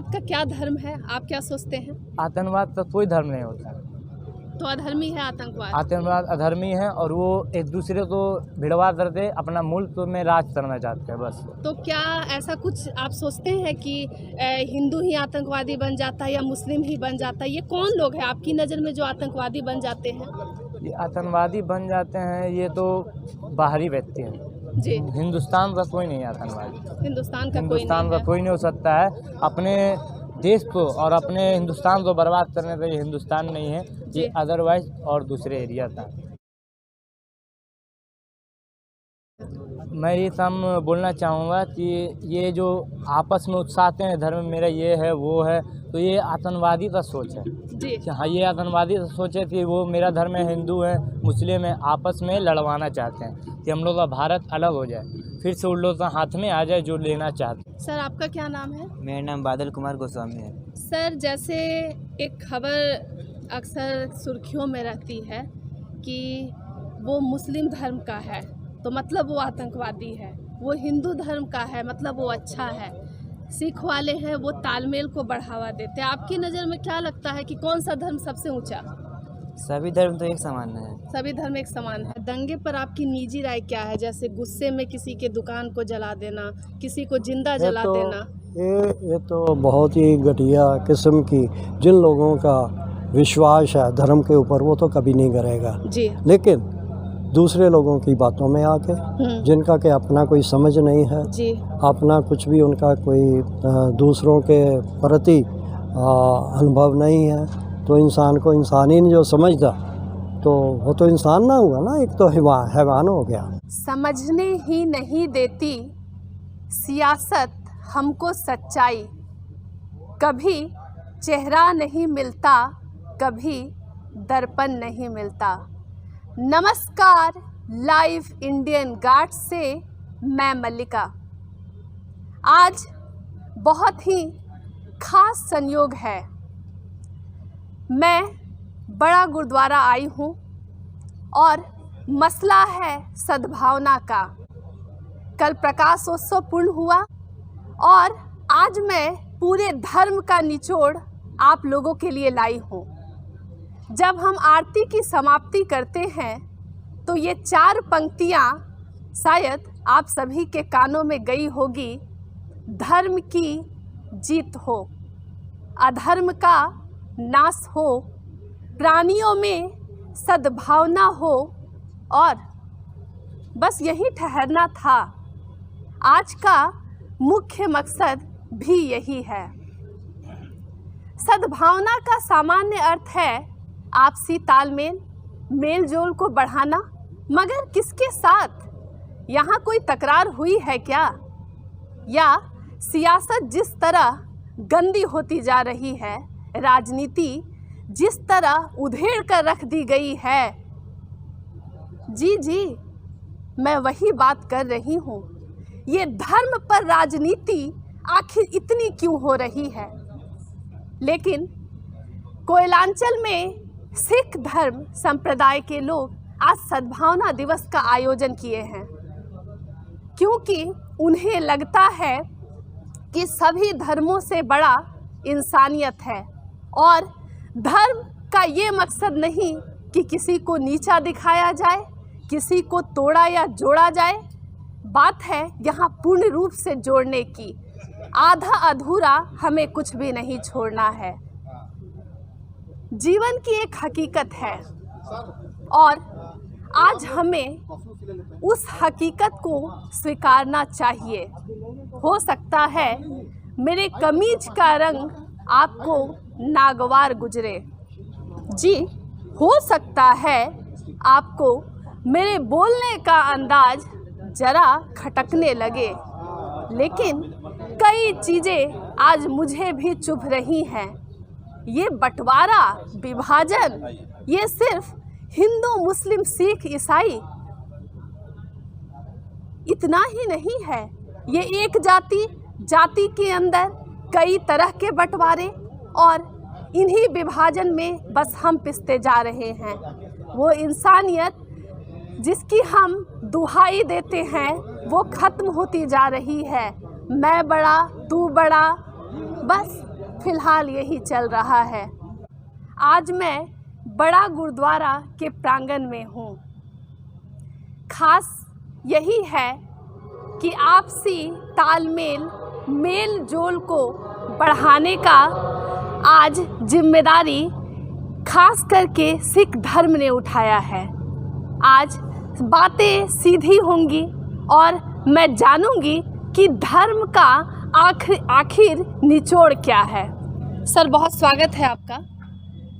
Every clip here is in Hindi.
आतंकवाद का क्या धर्म है, आप क्या सोचते हैं? आतंकवाद का कोई धर्म नहीं होता है। तो अधर्मी है आतंकवाद। आतंकवाद अधर्मी है और वो एक दूसरे को भिड़वा करते अपना मुल्क में राज करना चाहते हैं बस। तो क्या ऐसा कुछ आप सोचते हैं कि हिंदू ही आतंकवादी बन जाता है या मुस्लिम ही बन जाता है? ये कौन लोग हैं आपकी नज़र में जो आतंकवादी बन जाते हैं? ये आतंकवादी बन जाते हैं ये तो बाहरी व्यक्ति हैं जी। हिंदुस्तान का कोई नहीं है आतंकवादी। हिंदुस्तान का कोई नहीं हो सकता है। अपने देश को और अपने हिंदुस्तान को बर्बाद करने का ये हिंदुस्तान नहीं है, ये अदरवाइज और दूसरे एरिया था। मैं ये सब बोलना चाहूँगा कि ये जो आपस में उत्साहते हैं धर्म मेरा ये है वो है, तो ये आतंकवादी का सोच है जी। हाँ, ये आतंकवादी का सोच है कि वो मेरा धर्म है, हिंदू है, मुस्लिम है, आपस में लड़वाना चाहते हैं कि हम लोग का भारत अलग हो जाए, फिर से उन लोग का हाथ में आ जाए जो लेना चाहते हैं। सर आपका क्या नाम है? मेरा नाम बादल कुमार गोस्वामी है। सर जैसे एक खबर अक्सर सुर्खियों में रहती है कि वो मुस्लिम धर्म का है तो मतलब वो आतंकवादी है, वो हिंदू धर्म का है मतलब वो अच्छा है, सिख वाले हैं वो तालमेल को बढ़ावा देते हैं। आपकी नज़र में क्या लगता है कि कौन सा धर्म सबसे ऊंचा? सभी धर्म तो एक समान है। सभी धर्म एक समान है। दंगे पर आपकी निजी राय क्या है? जैसे गुस्से में किसी के दुकान को जला देना, किसी को जिंदा जला देना। ये तो बहुत ही घटिया किस्म की, जिन लोगों का विश्वास है धर्म के ऊपर वो तो कभी नहीं करेगा जी। लेकिन दूसरे लोगों की बातों में आके जिनका के अपना कोई समझ नहीं है जी। अपना कुछ भी उनका कोई दूसरों के प्रति अनुभव नहीं है, तो इंसान को इंसान ही नहीं जो समझता तो वो तो इंसान ना हुआ ना, एक तो हैवान हो गया। समझने ही नहीं देती सियासत हमको सच्चाई, कभी चेहरा नहीं मिलता, कभी दर्पण नहीं मिलता। नमस्कार, लाइव इंडियन गार्ड से मैं मल्लिका। आज बहुत ही खास संयोग है, मैं बड़ा गुरुद्वारा आई हूँ और मसला है सद्भावना का। कल प्रकाशोत्सव पूर्ण हुआ और आज मैं पूरे धर्म का निचोड़ आप लोगों के लिए लाई हूँ। जब हम आरती की समाप्ति करते हैं तो ये 4 पंक्तियाँ शायद आप सभी के कानों में गई होगी। धर्म की जीत हो, अधर्म का नाश हो, प्राणियों में सद्भावना हो, और बस यही ठहरना था। आज का मुख्य मकसद भी यही है। सद्भावना का सामान्य अर्थ है आपसी तालमेल, मेल जोल को बढ़ाना, मगर किसके साथ? यहाँ कोई तकरार हुई है क्या? या सियासत जिस तरह गंदी होती जा रही है, राजनीति जिस तरह उधेड़ कर रख दी गई है, जी मैं वही बात कर रही हूँ। ये धर्म पर राजनीति आखिर इतनी क्यों हो रही है? लेकिन कोयलांचल में सिख धर्म संप्रदाय के लोग आज सद्भावना दिवस का आयोजन किए हैं, क्योंकि उन्हें लगता है कि सभी धर्मों से बड़ा इंसानियत है और धर्म का ये मकसद नहीं कि किसी को नीचा दिखाया जाए, किसी को तोड़ा या जोड़ा जाए। बात है यहाँ पूर्ण रूप से जोड़ने की। आधा अधूरा हमें कुछ भी नहीं छोड़ना है। जीवन की एक हकीकत है और आज हमें उस हकीकत को स्वीकारना चाहिए। हो सकता है मेरे कमीज का रंग आपको नागवार गुजरे, जी हो सकता है आपको मेरे बोलने का अंदाज जरा खटकने लगे, लेकिन कई चीज़ें आज मुझे भी चुभ रही हैं। ये बंटवारा, विभाजन, ये सिर्फ हिंदू, मुस्लिम, सिख, ईसाई इतना ही नहीं है। ये एक जाति के अंदर कई तरह के बंटवारे और इन्हीं विभाजन में बस हम पिसते जा रहे हैं। वो इंसानियत जिसकी हम दुहाई देते हैं वो ख़त्म होती जा रही है। मैं बड़ा, तू बड़ा, बस फिलहाल यही चल रहा है। आज मैं बड़ा गुरुद्वारा के प्रांगण में हूँ। खास यही है कि आपसी तालमेल मेल जोल को बढ़ाने का आज जिम्मेदारी खास करके सिख धर्म ने उठाया है। आज बातें सीधी होंगी और मैं जानूंगी कि धर्म का आखिर निचोड़ क्या है। सर, बहुत स्वागत है आपका।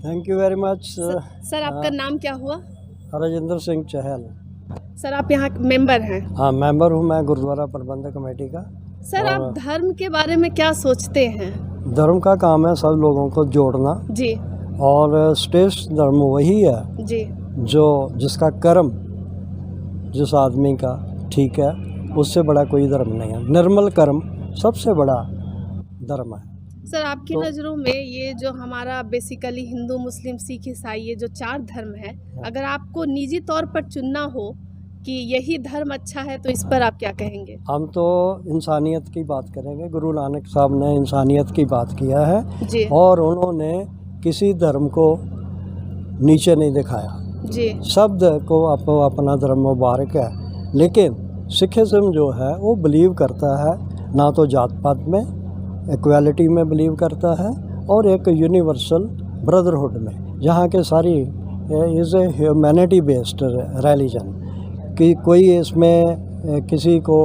Thank you very much. Sir, आपका नाम क्या हुआ? राजेंद्र सिंह चहल। सर, आप यहाँ मेंबर हैं? हाँ, मेंबर हूँ मैं गुरुद्वारा प्रबंधक कमेटी का। सर, आप धर्म के बारे में क्या सोचते हैं? धर्म का काम है सब लोगों को जोड़ना, जी, और श्रेष्ठ धर्म वही है जी, जो जिसका कर्म जिस आदमी का ठीक है, उससे बड़ा कोई धर्म नहीं है। निर्मल कर्म सबसे बड़ा धर्म है। सर, आपकी नज़रों में ये जो हमारा बेसिकली हिंदू, मुस्लिम, सिख, ईसाई, ये जो 4 धर्म है, अगर आपको निजी तौर पर चुनना हो कि यही धर्म अच्छा है, तो इस पर आप क्या कहेंगे? हम तो इंसानियत की बात करेंगे। गुरु नानक साहब ने इंसानियत की बात किया है जी, और उन्होंने किसी धर्म को नीचे नहीं दिखाया। जी, सब को अपना धर्म मुबारक है, लेकिन सिखिज़्म जो है वो बिलीव करता है ना तो जात पात में, इक्वालिटी में बिलीव करता है, और एक यूनिवर्सल ब्रदरहुड में, जहाँ के सारी is a humanity based religion कि कोई इसमें किसी को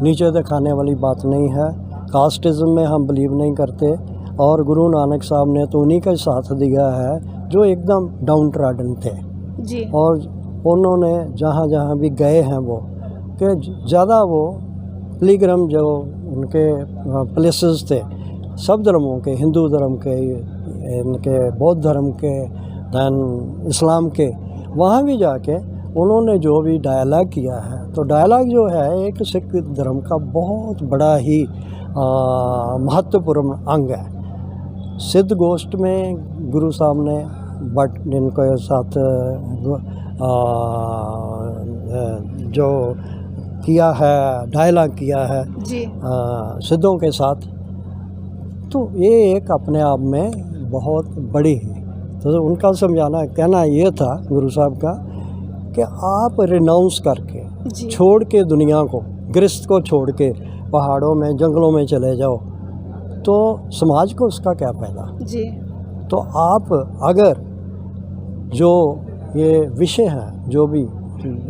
नीचे दिखाने वाली बात नहीं है। कास्टिज़म में हम बिलीव नहीं करते, और गुरु नानक साहब ने तो उन्हीं का साथ दिया है जो एकदम डाउन ट्रॉडन थे, जी, और उन्होंने जहाँ जहाँ भी गए हैं वो कि ज़्यादा वो पिलग्रिम जो उनके प्लेसेस थे सब धर्मों के, हिंदू धर्म के, इनके बौद्ध धर्म के, दैन इस्लाम के, वहाँ भी जाके उन्होंने जो भी डायलॉग किया है, तो डायलॉग जो है एक सिख धर्म का बहुत बड़ा ही महत्वपूर्ण अंग है। सिद्ध गोष्ठ में गुरु साहब ने बट जिनके साथ जो किया है, डायलॉग किया है जी, सिद्धों के साथ, तो ये एक अपने आप में बहुत बड़ी है। तो उनका समझाना कहना ये था गुरु साहब का कि आप रिनाउंस करके, जी, छोड़ के दुनिया को, गृहस्थ को छोड़ के पहाड़ों में, जंगलों में चले जाओ, तो समाज को उसका क्या फायदा। जी, तो आप अगर जो ये विषय हैं, जो भी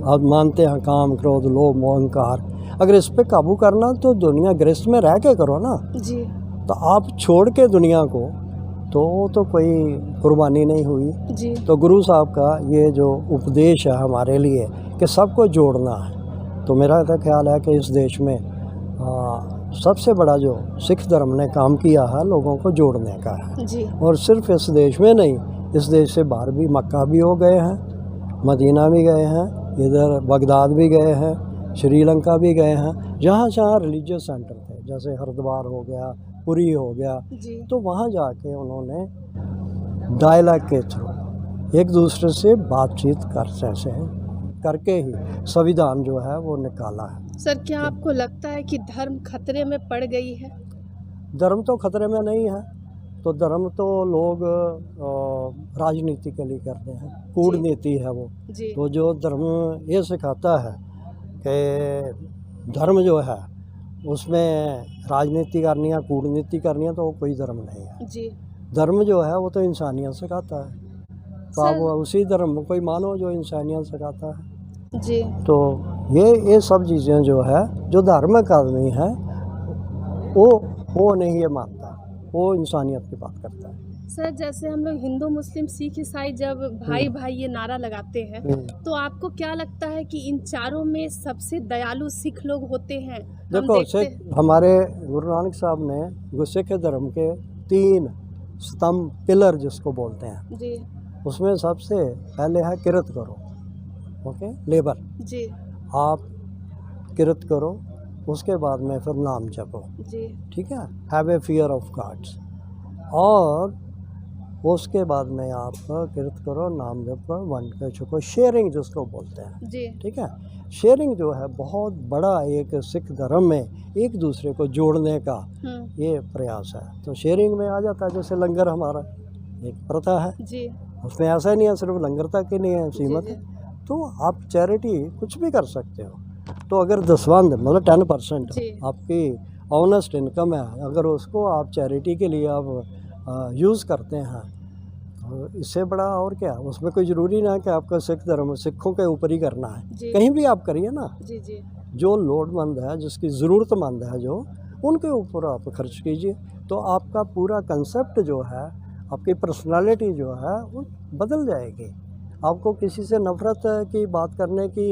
आप मानते हैं, काम, क्रोध, लोभ, मोह, अहंकार, अगर इस पे काबू करना तो दुनिया गृहस्थ में रह के करो ना। जी, तो आप छोड़ के दुनिया को, तो कोई कुर्बानी नहीं हुई। जी, तो गुरु साहब का ये जो उपदेश है हमारे लिए कि सबको जोड़ना है, तो मेरा तो ख्याल है कि इस देश में सबसे बड़ा जो सिख धर्म ने काम किया है लोगों को जोड़ने का है। जी, और सिर्फ इस देश में नहीं, इस देश से बाहर भी मक्का भी हो गए हैं, मदीना भी गए हैं, इधर बगदाद भी गए हैं, श्रीलंका भी गए हैं, जहाँ जहाँ रिलीजियस सेंटर थे, जैसे हरिद्वार हो गया, पुरी हो गया, जी, तो वहाँ जाके उन्होंने डायलॉग के थ्रू एक दूसरे से बातचीत करके ही संविधान जो है वो निकाला है। सर, क्या आपको लगता है कि धर्म खतरे में पड़ गई है? धर्म तो खतरे में नहीं है, तो धर्म तो लोग राजनीति के लिए करते हैं, कूटनीति है वो। जी, तो जो धर्म ये सिखाता है कि धर्म जो है उसमें राजनीति करनी है, कूटनीति करनी है, तो वो कोई धर्म नहीं है। जी, धर्म जो है वो तो इंसानियत सिखाता है, तो आप उसी धर्म को ही मानो जो इंसानियत सिखाता है। जी, तो ये सब चीज़ें जो है, जो धार्मिक आदमी है वो नहीं ये मानता, वो इंसानियत की बात करता है। सर, जैसे हम लोग हिंदू, मुस्लिम, सिख, ईसाई जब भाई भाई ये नारा लगाते हैं, तो आपको क्या लगता है कि इन चारों में सबसे दयालु सिख लोग होते हैं? देखो, सिख हमारे गुरु नानक साहब ने सिख धर्म के 3 स्तंभ, पिलर जिसको बोलते हैं, जी, उसमें सबसे पहले है किरत करो, ओके, लेबर। जी, आप किरत करो, उसके बाद में फिर नाम जपो, जी, ठीक है, have a fear of gods. और उसके बाद में आप कीर्त करो, नाम जपो, वंड के छुको, शेयरिंग जिसको बोलते हैं। जी। ठीक है, शेयरिंग जो है बहुत बड़ा एक सिख धर्म में एक दूसरे को जोड़ने का ये प्रयास है। तो शेयरिंग में आ जाता है, जैसे लंगर हमारा एक प्रथा है, जी। उसमें ऐसा ही नहीं है सिर्फ लंगर तक ही नहीं है सीमित है। तो आप चैरिटी कुछ भी कर सकते हो। तो अगर 10वां मतलब 10% जी। आपकी ऑनेस्ट इनकम है, अगर उसको आप चैरिटी के लिए आप यूज़ करते हैं, तो इससे बड़ा और क्या। उसमें कोई ज़रूरी ना कि आपका सिख धर्म सिखों के ऊपर ही करना है, जी। कहीं भी आप करिए ना। जी। जी। जो लोड़मंद है, जिसकी ज़रूरतमंद है, जो उनके ऊपर आप खर्च कीजिए। तो आपका पूरा कंसेप्ट जो है, आपकी पर्सनालिटी जो है वो बदल जाएगी। आपको किसी से नफ़रत की बात करने की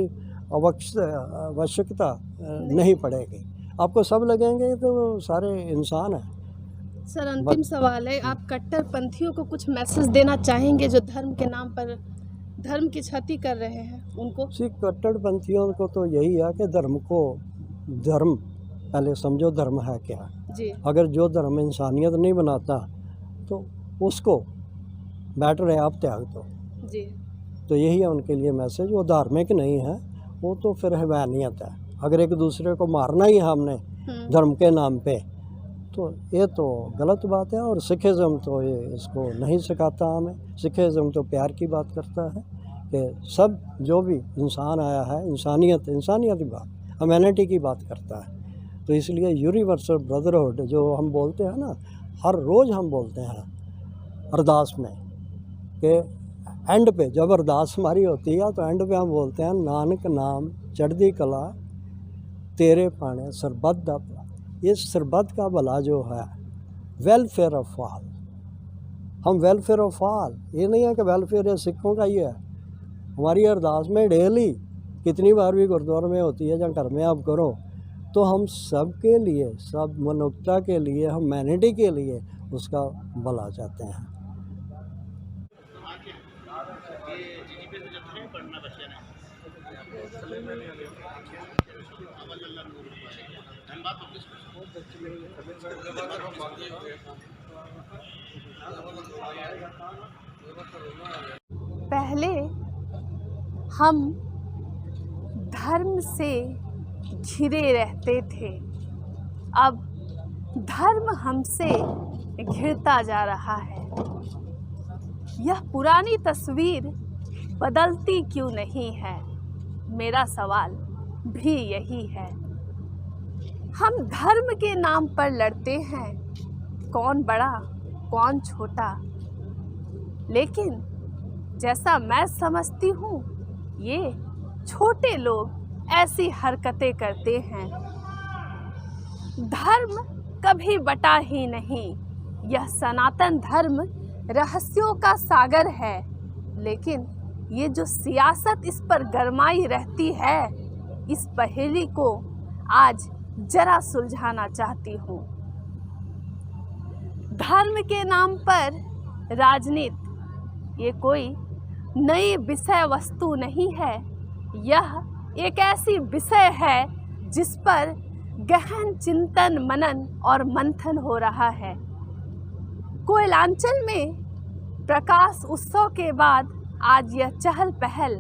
आवश्यकता नहीं पड़ेगी। आपको सब लगेंगे तो वो सारे इंसान हैं। सर, अंतिम सवाल है, आप कट्टरपंथियों को कुछ मैसेज देना चाहेंगे जो धर्म के नाम पर धर्म की क्षति कर रहे हैं उनको? सिख कट्टरपंथियों को तो यही है कि धर्म पहले समझो, धर्म है क्या। जी। अगर जो धर्म इंसानियत नहीं बनाता तो उसको बेटर है आप त्याग दो। जी। तो यही है उनके लिए मैसेज। वो धार्मिक नहीं है, वो तो फिर हैवानियत है। अगर एक दूसरे को मारना ही है हमने धर्म के नाम पे, तो ये तो गलत बात है। और सिखिज़्म तो ये इसको नहीं सिखाता हमें। सिखिज़्म तो प्यार की बात करता है कि सब जो भी इंसान आया है, इंसानियत की बात, ह्यूमैनिटी की बात करता है। तो इसलिए यूनिवर्सल ब्रदरहुड जो हम बोलते हैं ना, हर रोज़ हम बोलते हैं अरदास में कि एंड पे जब अरदास हमारी होती है तो एंड पे हम बोलते हैं, नानक नाम चढ़दी कला तेरे पाने सरबत दा भला। ये सरबत का भला जो है, वेलफेयर ऑफ ऑल। हम वेलफेयर ऑफ ऑल, ये नहीं है कि वेलफेयर है सिखों का ही है। हमारी अरदास में डेली कितनी बार भी गुरुद्वारे में होती है, जहाँ घर में आप करो, तो हम सब के लिए, सब मनुष्यता के लिए, ह्यूमैनिटी के लिए उसका भला चाहते हैं। पहले हम धर्म से घिरे रहते थे, अब धर्म हमसे घिरता जा रहा है। यह पुरानी तस्वीर बदलती क्यों नहीं है, मेरा सवाल भी यही है। हम धर्म के नाम पर लड़ते हैं, कौन बड़ा कौन छोटा, लेकिन जैसा मैं समझती हूँ ये छोटे लोग ऐसी हरकतें करते हैं। धर्म कभी बटा ही नहीं, यह सनातन धर्म रहस्यों का सागर है, लेकिन ये जो सियासत इस पर गरमाई रहती है, इस पहेली को आज जरा सुलझाना चाहती हूँ। धर्म के नाम पर राजनीति ये कोई नई विषय वस्तु नहीं है, यह एक ऐसी विषय है जिस पर गहन चिंतन, मनन और मंथन हो रहा है। कोयलांचल में प्रकाश उत्सव के बाद आज यह चहल पहल।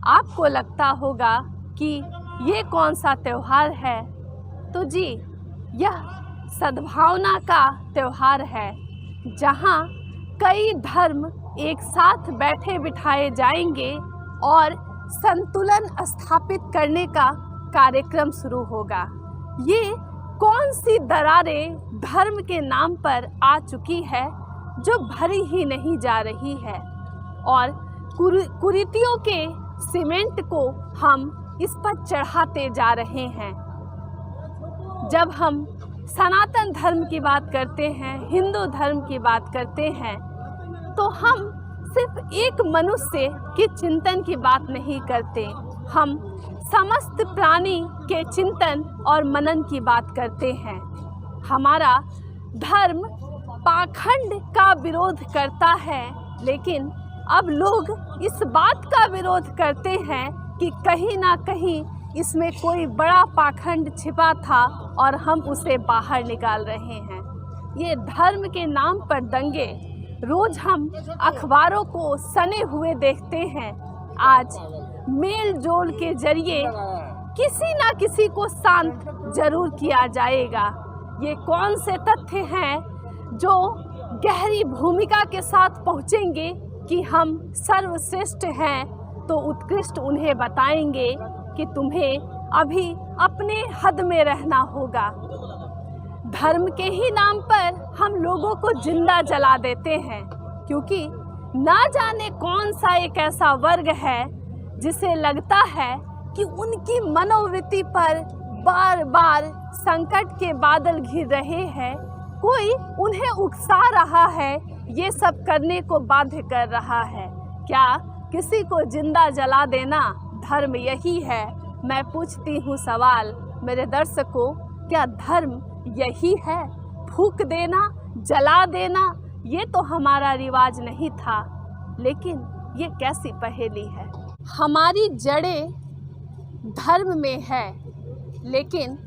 आपको लगता होगा कि ये कौन सा त्यौहार है, तो जी यह सद्भावना का त्यौहार है, जहाँ कई धर्म एक साथ बैठे बिठाए जाएंगे और संतुलन स्थापित करने का कार्यक्रम शुरू होगा। ये कौन सी दरारें धर्म के नाम पर आ चुकी है जो भरी ही नहीं जा रही है, और कुरीतियों के सीमेंट को हम इस पर चढ़ाते जा रहे हैं। जब हम सनातन धर्म की बात करते हैं, हिंदू धर्म की बात करते हैं, तो हम सिर्फ एक मनुष्य के चिंतन की बात नहीं करते, हम समस्त प्राणी के चिंतन और मनन की बात करते हैं। हमारा धर्म पाखंड का विरोध करता है, लेकिन अब लोग इस बात का विरोध करते हैं कि कहीं ना कहीं इसमें कोई बड़ा पाखंड छिपा था और हम उसे बाहर निकाल रहे हैं। ये धर्म के नाम पर दंगे रोज हम अखबारों को सने हुए देखते हैं। आज मेल जोल के जरिए किसी ना किसी को शांत जरूर किया जाएगा। ये कौन से तथ्य हैं जो गहरी भूमिका के साथ पहुंचेंगे कि हम सर्वश्रेष्ठ हैं, तो उत्कृष्ट उन्हें बताएंगे कि तुम्हें अभी अपने हद में रहना होगा। धर्म के ही नाम पर हम लोगों को जिंदा जला देते हैं, क्योंकि ना जाने कौन सा एक ऐसा वर्ग है जिसे लगता है कि उनकी मनोवृत्ति पर बार बार संकट के बादल घिर रहे हैं। कोई उन्हें उकसा रहा है, ये सब करने को बाध्य कर रहा है। क्या किसी को जिंदा जला देना धर्म यही है? मैं पूछती हूँ सवाल मेरे दर्शकों, क्या धर्म यही है? फूंक देना, जला देना, ये तो हमारा रिवाज नहीं था, लेकिन ये कैसी पहेली है। हमारी जड़ें धर्म में है, लेकिन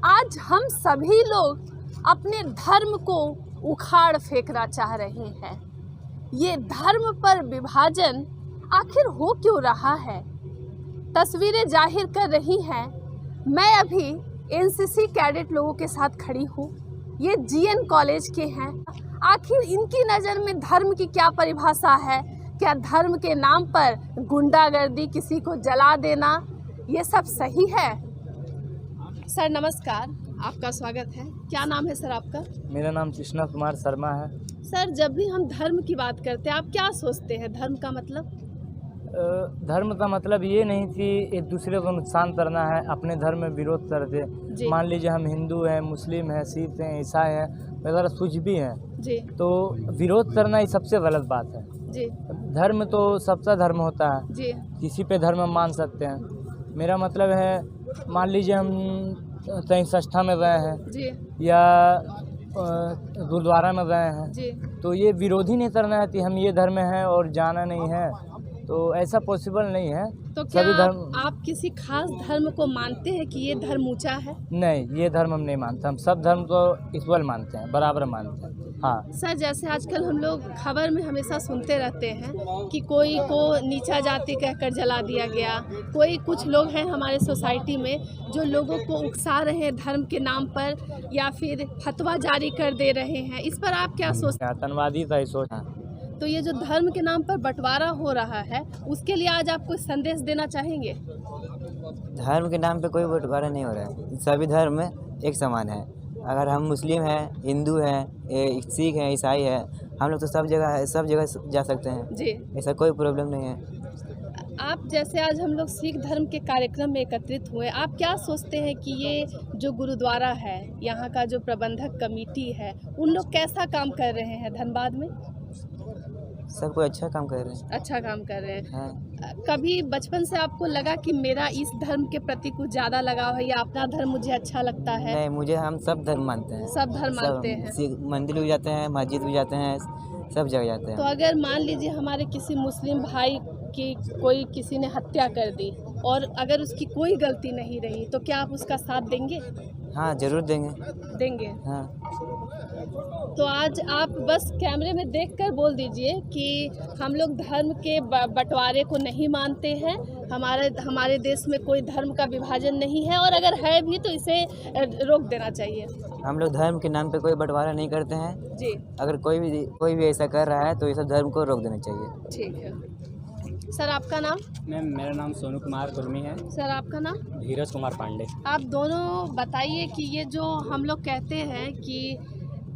आज हम सभी लोग अपने धर्म को उखाड़ फेंकना चाह रहे हैं। ये धर्म पर विभाजन आखिर हो क्यों रहा है? तस्वीरें जाहिर कर रही हैं। मैं अभी एनसीसी कैडेट लोगों के साथ खड़ी हूँ। ये जीएन कॉलेज के हैं। आखिर इनकी नज़र में धर्म की क्या परिभाषा है? क्या धर्म के नाम पर गुंडागर्दी, किसी को जला देना, ये सब सही है? सर नमस्कार, आपका स्वागत है। क्या नाम है सर आपका? मेरा नाम कृष्णा कुमार शर्मा है। सर, जब भी हम धर्म की बात करते हैं, आप क्या सोचते हैं धर्म का मतलब? धर्म का मतलब ये नहीं कि एक दूसरे को नुकसान करना है, अपने धर्म में विरोध कर दे। जी। मान लीजिए हम हिंदू हैं, मुस्लिम हैं, सिख हैं, ईसाई हैं, वगैरह कुछ भी हैं, जी तो विरोध करना ही सबसे गलत बात है। जी धर्म तो सबका धर्म होता है, जी किसी पे धर्म हम मान सकते हैं। मेरा मतलब है, मान लीजिए हम कहीं संस्था में गए हैं जी या गुरुद्वारा में गए हैं, जी तो ये विरोध ही नहीं करना है कि हम ये धर्म हैं और जाना नहीं है, तो ऐसा पॉसिबल नहीं है। तो क्या सभी धर्म आप किसी खास धर्म को मानते हैं कि ये धर्म ऊंचा है? नहीं, ये धर्म हम नहीं मानते। हम सब धर्म को इक्वल मानते हैं, बराबर मानते हैं। हाँ सर, जैसे आजकल हम लोग खबर में हमेशा सुनते रहते हैं कि कोई को नीचा जाति कहकर जला दिया गया। कोई कुछ लोग हैं हमारे सोसाइटी में जो लोगों को उकसा रहे हैं धर्म के नाम पर, या फिर फतवा जारी कर दे रहे हैं। इस पर आप क्या सोचते हैं? आतंकवादी था ये सोच। तो ये जो धर्म के नाम पर बंटवारा हो रहा है, उसके लिए आज आप कोई संदेश देना चाहेंगे? धर्म के नाम पे कोई बंटवारा नहीं हो रहा है। सभी धर्म एक समान है। अगर हम मुस्लिम हैं, हिंदू हैं, सिख हैं, ईसाई हैं, हम लोग तो सब जगह जा सकते हैं। जी। ऐसा कोई प्रॉब्लम नहीं है। आप जैसे आज हम लोग सिख धर्म के कार्यक्रम में एकत्रित हुए, आप क्या सोचते हैं कि ये जो गुरुद्वारा है, यहाँ का जो प्रबंधक कमेटी है, उन लोग कैसा काम कर रहे हैं धनबाद में? सब कोई अच्छा काम कर रहे हैं। अच्छा काम कर रहे हैं। हाँ। कभी बचपन से आपको लगा कि मेरा इस धर्म के प्रति कुछ ज़्यादा लगाव है, या अपना धर्म मुझे अच्छा लगता है? नहीं, मुझे हम सब धर्म मानते हैं। सब धर्म मानते हैं। मंदिर भी जाते हैं, मस्जिद भी जाते हैं, सब जगह जाते तो हैं। अगर मान लीजिए हमारे किसी मुस्लिम भाई की कोई किसी ने हत्या कर दी और अगर उसकी कोई गलती नहीं रही, तो क्या आप उसका साथ देंगे? हाँ, जरूर देंगे। देंगे। हाँ। तो आज आप बस कैमरे में देखकर बोल दीजिए कि हम लोग धर्म के बंटवारे को नहीं मानते हैं। हमारे देश में कोई धर्म का विभाजन नहीं है, और अगर है भी तो इसे रोक देना चाहिए। हम लोग धर्म के नाम पे कोई बंटवारा नहीं करते हैं। जी। अगर कोई भी ऐसा कर रहा है तो ये सब धर्म को रोक देना चाहिए। ठीक है। सर आपका नाम? मैम, मेरा नाम सोनू कुमार कुर्मी है। सर आपका नाम? धीरज कुमार पांडे। आप दोनों बताइए कि ये जो हम लोग कहते हैं कि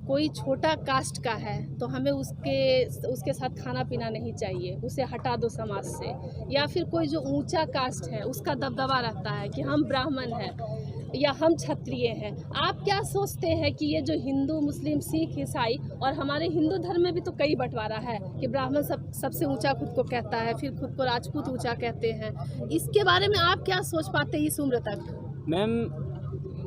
कोई छोटा कास्ट का है तो हमें उसके साथ खाना पीना नहीं चाहिए, उसे हटा दो समाज से, या फिर कोई जो ऊंचा कास्ट है उसका दबदबा रहता है कि हम ब्राह्मण हैं या हम क्षत्रिय हैं। आप क्या सोचते हैं कि ये जो हिंदू, मुस्लिम, सिख, ईसाई, और हमारे हिंदू धर्म में भी तो कई बंटवारा है कि ब्राह्मण सबसे ऊंचा खुद को कहता है, फिर खुद को राजपूत ऊंचा कहते हैं, इसके बारे में आप क्या सोच पाते हैं इस उम्र तक? मैम,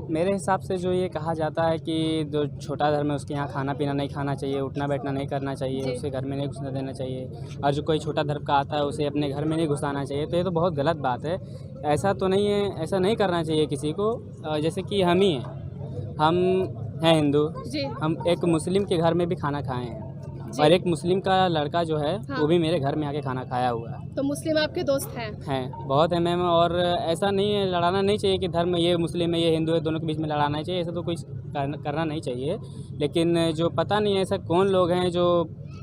मेरे हिसाब से जो ये कहा जाता है कि जो छोटा धर्म है उसके यहाँ खाना पीना नहीं खाना चाहिए, उठना बैठना नहीं करना चाहिए, उसे घर में नहीं घुसने देना चाहिए, और जो कोई छोटा धर्म का आता है उसे अपने घर में नहीं घुसाना चाहिए, तो ये तो बहुत गलत बात है। ऐसा तो नहीं है, ऐसा नहीं करना चाहिए किसी को। जैसे कि हम ही हैं, हम हैं हिंदू, जी। हम एक मुस्लिम के घर में भी खाना खाए हैं, और एक मुस्लिम का लड़का जो है हाँ। वो भी मेरे घर में आके खाना खाया हुआ है। तो मुस्लिम आपके दोस्त हैं? बहुत है मैम, और ऐसा नहीं है, लड़ाना नहीं चाहिए कि धर्म ये मुस्लिम है ये हिंदू है, दोनों के बीच में लड़ाना चाहिए, ऐसा तो कोई करना नहीं चाहिए। लेकिन जो पता नहीं है ऐसा कौन लोग हैं जो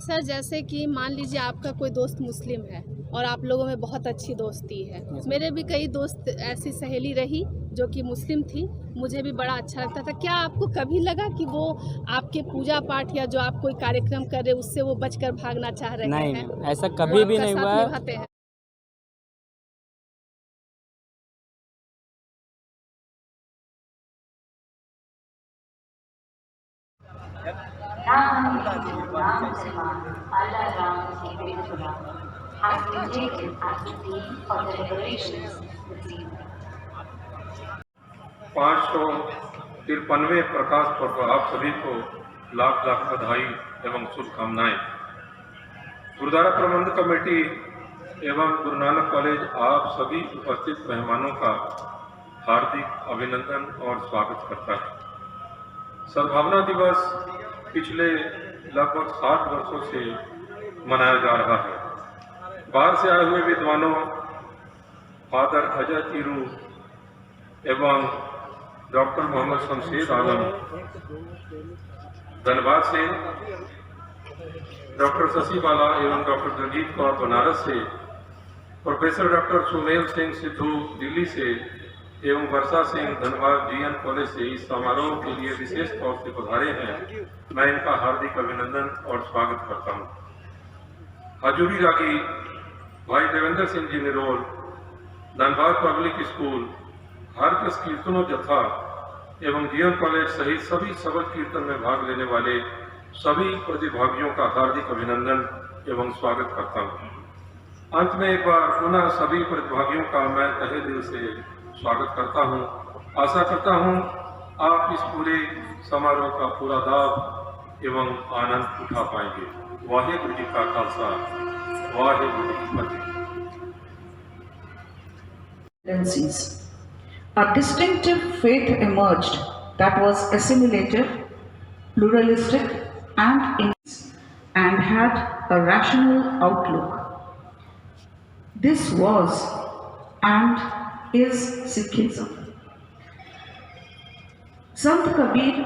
सर जैसे कि मान लीजिए आपका कोई दोस्त मुस्लिम है और आप लोगों में बहुत अच्छी दोस्ती है। मेरे भी कई दोस्त ऐसी सहेली रही जो कि मुस्लिम थी, मुझे भी बड़ा अच्छा लगता था। क्या आपको कभी लगा कि वो आपके पूजा पाठ या जो आप कोई कार्यक्रम कर रहे उससे वो बचकर भागना चाह रहे नहीं हैं? ऐसा वो कभी भी आपका नहीं साथ हुआ है। निभाते हैं? Ram Simhan, Allah Ram Sivekula, has been taken as the theme for the deliberations this evening. 553वें Prakash Parv आप सभी को लाख लाख बधाई एवं शुभकामनाएं। गुरुद्वारा प्रबंध कमेटी एवं गुरु नानक कॉलेज आप सभी उपस्थित मेहमानों का हार्दिक अभिनंदन और स्वागत करता है। सद्भावना दिवस पिछले लगभग 60 वर्षों से मनाया जा रहा है। बाहर से आए हुए विद्वानों फादर अजय तिरू एवं डॉक्टर मोहम्मद शमशेद आलम धनबाद से, डॉक्टर शशि बाला एवं डॉक्टर जगजीत कौर बनारस से, प्रोफेसर डॉक्टर सुमेल सिंह सिद्धू दिल्ली से एवं वर्षा सिंह धनबाद जीएन कॉलेज से इस समारोह के लिए विशेष तौर से पधारे हैं। मैं इनका हार्दिक अभिनंदन और स्वागत करता हूं। हजूरी रागी भाई देवेंद्र सिंह जी निरोल, धनबाद पब्लिक स्कूल, हरकस कीर्तनों जथा एवं जीएन कॉलेज सहित सभी शबद कीर्तन में भाग लेने वाले सभी प्रतिभागियों का हार्दिक अभिनंदन एवं स्वागत करता हूं। अंत में एक बार पुनः सभी प्रतिभागियों का मैं तहे दिल से स्वागत करता हूं। आशा करता हूं आप इस पूरे समारोह का पूरा लाभ एवं आनंद उठा पाएंगे। वाहेगुरु जी का खालसा, वाहेगुरु जी की फतेह। A distinctive faith emerged that was assimilative, pluralistic, and had a rational outlook. This was and is Sikhism. संत कबीर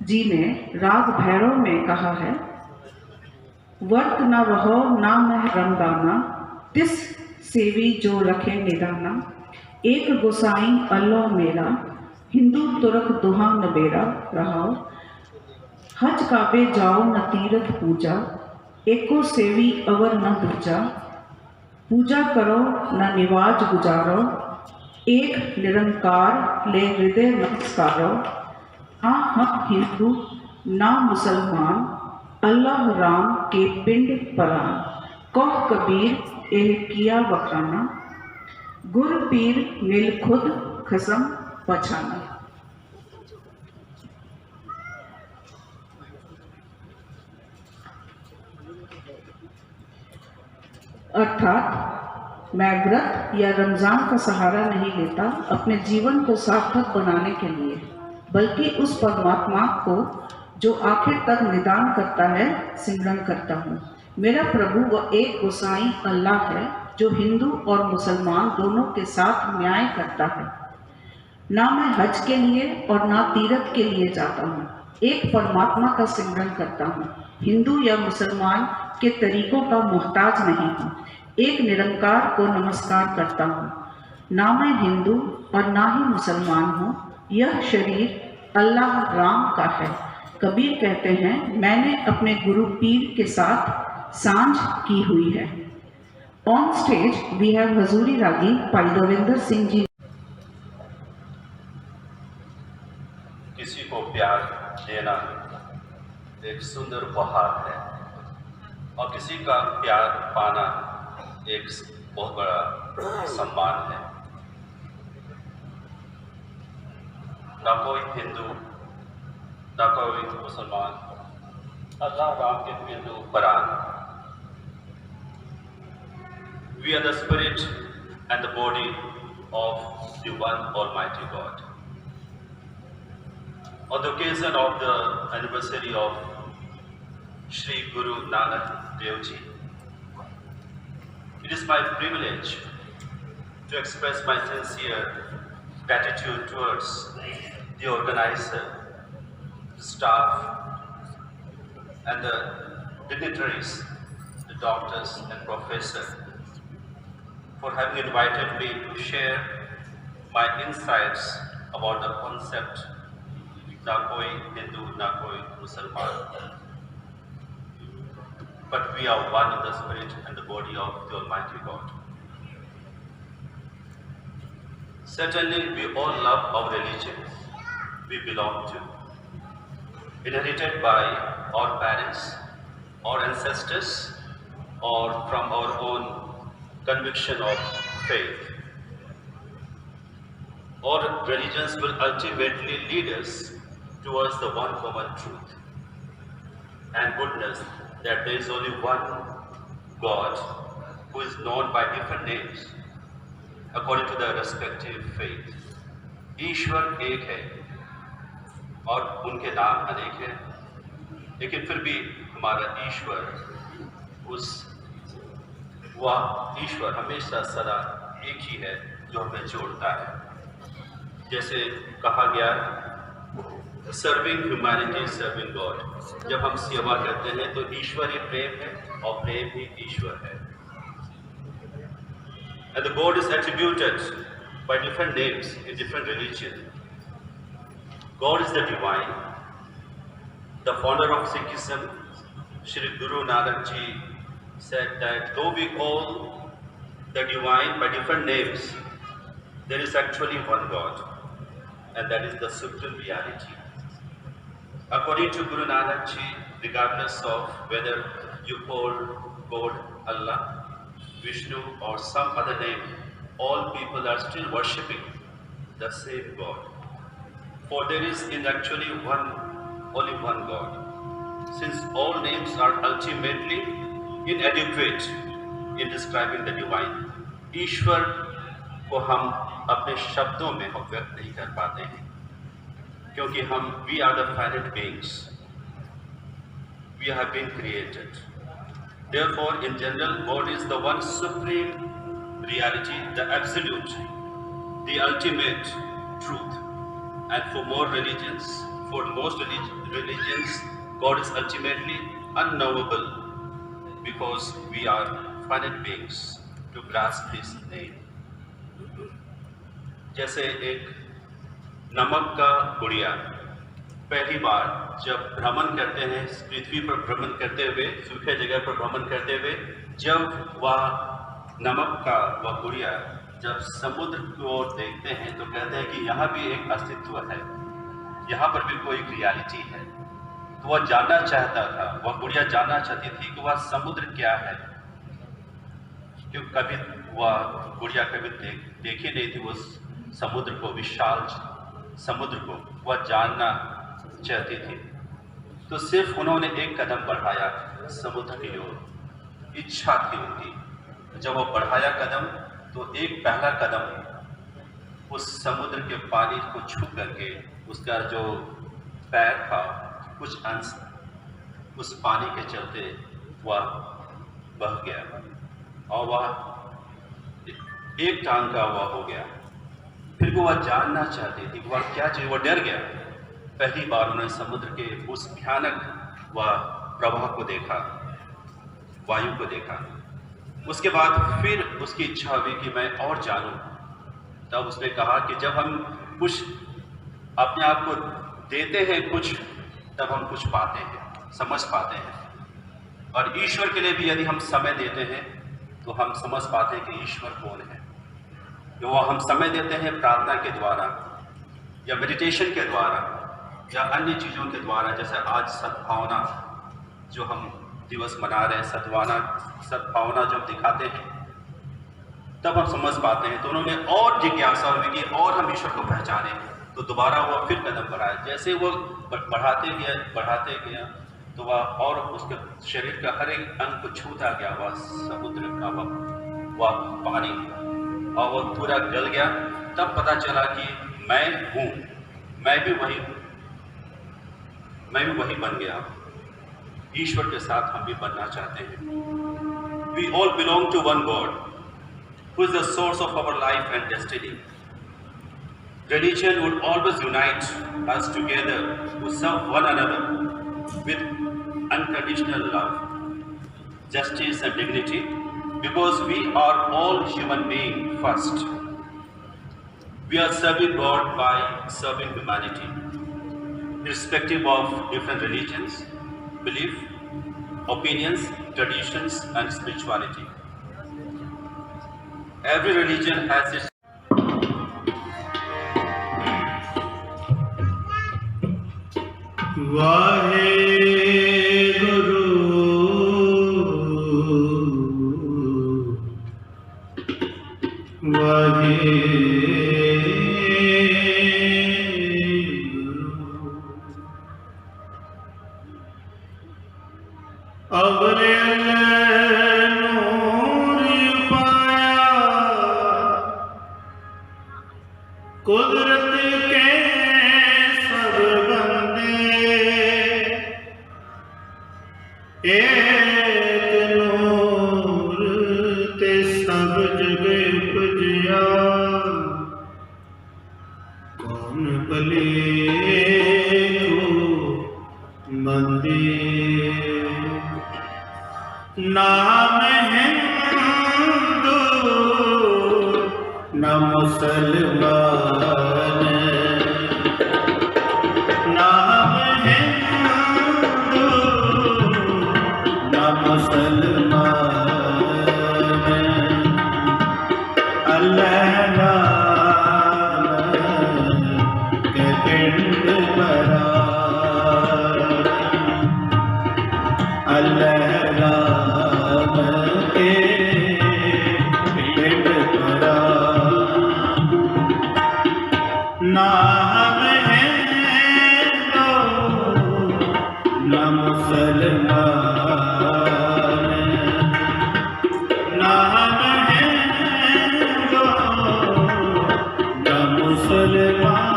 जी ने राग भैरव में कहा है, वर्त न रहो नाम रमदाना, तिस सेवी जो रखे निदाना, एक गोसाई अल्लाह मेरा, हिंदू तुरक दुहा न बेरा रहाओ, हज काबे जाओ न तीरथ पूजा, एको सेवी अवर न दूजा, पूजा करो न निवाज गुजारो, एक निरंकार ले हृदय नमस्कारो, हाँ हम हिंदू ना मुसलमान, अल्लाह राम के पिंड परान, कह कबीर एह किया बखाना, गुर पीर मिल खुद खसम पछाना। अर्थात मैं व्रत या रमजान का सहारा नहीं लेता अपने जीवन को सार्थक बनाने के लिए, बल्कि उस परमात्मा को जो आखिर तक निदान करता है सिमरन करता हूँ। मेरा प्रभु व एक गोसाई अल्लाह है जो हिंदू और मुसलमान दोनों के साथ न्याय करता है। ना मैं हज के लिए और ना तीरथ के लिए जाता हूँ, एक परमात्मा का सिमरन करता हूँ। हिंदू या मुसलमान के तरीकों का मोहताज नहीं हूँ, एक निरंकार को नमस्कार करता हूँ। ना मैं हिंदू और ना ही मुसलमान हूँ, यह शरीर अल्लाह राम का है। कबीर कहते हैं, मैंने अपने गुरु पीर के साथ सांझ की हुई है। ऑन स्टेज वी हैव हजूरी रागी भाई देवेंद्र सिंह जी। किसी को प्यार देना एक सुंदर उपहार है और किसी का प्यार पाना एक बहुत बड़ा सम्मान है। ना कोई हिंदू ना कोई मुसलमान, अल्लाह राम के पिंडू परान। We are the spirit and the body of the one Almighty God. On the occasion of the anniversary of Shri Guru Nanak Dev Ji. It is my privilege to express my sincere gratitude towards the organizer, the staff, and the dignitaries, the doctors and professors, for having invited me to share my insights about the concept na koi Hindu, na koi Musalman, but we are one in the spirit and the body of the Almighty God. Certainly we all love our religion we belong to, inherited by our parents, our ancestors, or from our own conviction of faith. All religions will ultimately lead us towards the one common truth and goodness, that there is only one God who is known by different names according to their respective faith. ईश्वर एक है और उनके नाम अनेक हैं, लेकिन फिर भी हमारा ईश्वर वह ईश्वर हमेशा सदा एक ही है जो हमें जोड़ता है। जैसे कहा गया, सर्विंग ह्यूमैनिटी सर्विंग गॉड, जब हम सेवा करते हैं तो ईश्वर ही प्रेम है और प्रेम ही ईश्वर है। And the God is attributed by different names in different religions. God is the divine. The founder of Sikhism, Shri Guru Nanak Ji, said that though we call the divine by different names, there is actually one God, and that is the supreme reality. According to Guru Nanak Ji, regardless of whether you call God Allah, Vishnu or some other name, all people are still worshipping the same God. For there is in actually only one God. Since all names are ultimately inadequate in describing the divine, ईश्वर को हम अपने शब्दों में व्यक्त नहीं कर पाते हैं, क्योंकि we are the finite beings. We have been created. Therefore, in general, God is the one supreme reality, the absolute, the ultimate truth. And for most religions, God is ultimately unknowable, because we are finite beings to grasp His name. जैसे एक नमक का गुड़िया पहली बार जब भ्रमण करते हैं, पृथ्वी पर भ्रमण करते हुए, सूखे जगह पर भ्रमण करते हुए, जब वह नमक का वह गुड़िया जब समुद्र की ओर देखते हैं तो कहते हैं कि यहाँ भी एक अस्तित्व है, यहाँ पर भी कोई रियलिटी है। तो वह जानना चाहता था, वह गुड़िया जानना चाहती थी कि वह समुद्र क्या है, क्योंकि कभी वह गुड़िया कभी देखी नहीं थी उस समुद्र को, विशाल समुद्र को वह जानना चाहती थी। तो सिर्फ उन्होंने एक कदम बढ़ाया समुद्र की ओर, इच्छा थी उनकी। जब वो बढ़ाया कदम, तो एक पहला कदम उस समुद्र के पानी को छू करके उसका जो पैर था, कुछ अंश उस पानी के चलते वह बह गया और वह एक टांग का वह हो गया। फिर वो वह जानना चाहती थी वह क्या चाहिए, वह डर गया। पहली बार उन्होंने समुद्र के उस भयानक वह प्रवाह को देखा, वायु को देखा। उसके बाद फिर उसकी इच्छा हुई कि मैं और जानूं। तब उसने कहा कि जब हम कुछ अपने आप को देते हैं कुछ, तब हम कुछ पाते हैं, समझ पाते हैं। और ईश्वर के लिए भी यदि हम समय देते हैं तो हम समझ पाते हैं कि ईश्वर कौन है। जो वो हम समय देते हैं प्रार्थना के द्वारा या मेडिटेशन के द्वारा या अन्य चीज़ों के द्वारा, जैसे आज सद्भावना जो हम दिवस मना रहे हैं, सद्भावना जब दिखाते हैं तब हम समझ पाते हैं। तो उन्होंने और जिज्ञासा हुई कि और हम ईश्वर को पहचानें, तो दोबारा वो फिर कदम बढ़ाया। जैसे वो बढ़ाते गया तो वह और उसके शरीर का हर एक अंग को छूता गया, वह समुद्र का वह पानी, और वह पूरा गल गया। तब पता चला कि मैं हूँ, मैं भी वही बन गया। ईश्वर के साथ हम भी बनना चाहते हैं। We all belong to one God, who is the source of our life and destiny. Religion would always unite us together to serve one another with unconditional love, justice and dignity, because we are all human beings first. We are serving God by serving humanity, irrespective of different religions, belief, opinions, traditions and spirituality. Every religion has its कुदरत के सब बंदे एक नूर ते सब जगह पुजिया कौन भले को मंदी नाम हिंदू न मुसलमान नाम हिंदू न मुसलमान अल्लाह नाम के पिंड बरा अल्लाह नाम के पिंड बरा नाम हिंदू न मुसलमान नाम हिंदू न मुसलमान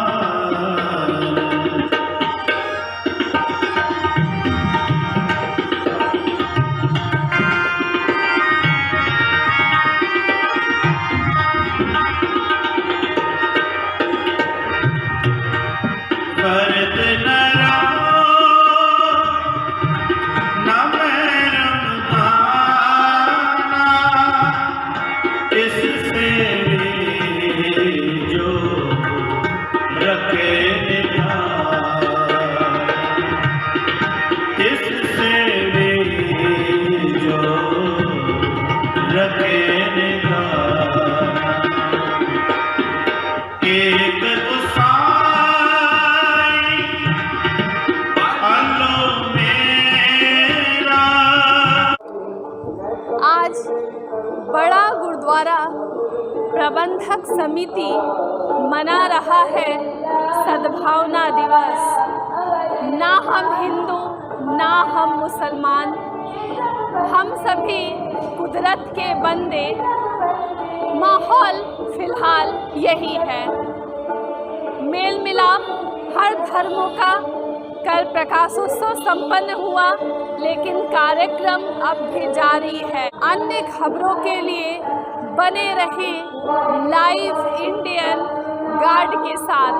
फर्द न रहो न महरमाना इससे जो रखे निधान इससे जो रखे निधान एक आज बड़ा गुरुद्वारा प्रबंधक समिति मना रहा है सद्भावना दिवस। ना हम हिंदू ना हम मुसलमान, हम सभी कुदरत के बंदे। माहौल फिलहाल यही है। मेल मिलाप हर धर्मों का कल प्रकाशोत्सव संपन्न हुआ, लेकिन कार्यक्रम अब भी जारी है। अन्य खबरों के लिए बने रहें लाइव इंडियन गार्ड के साथ।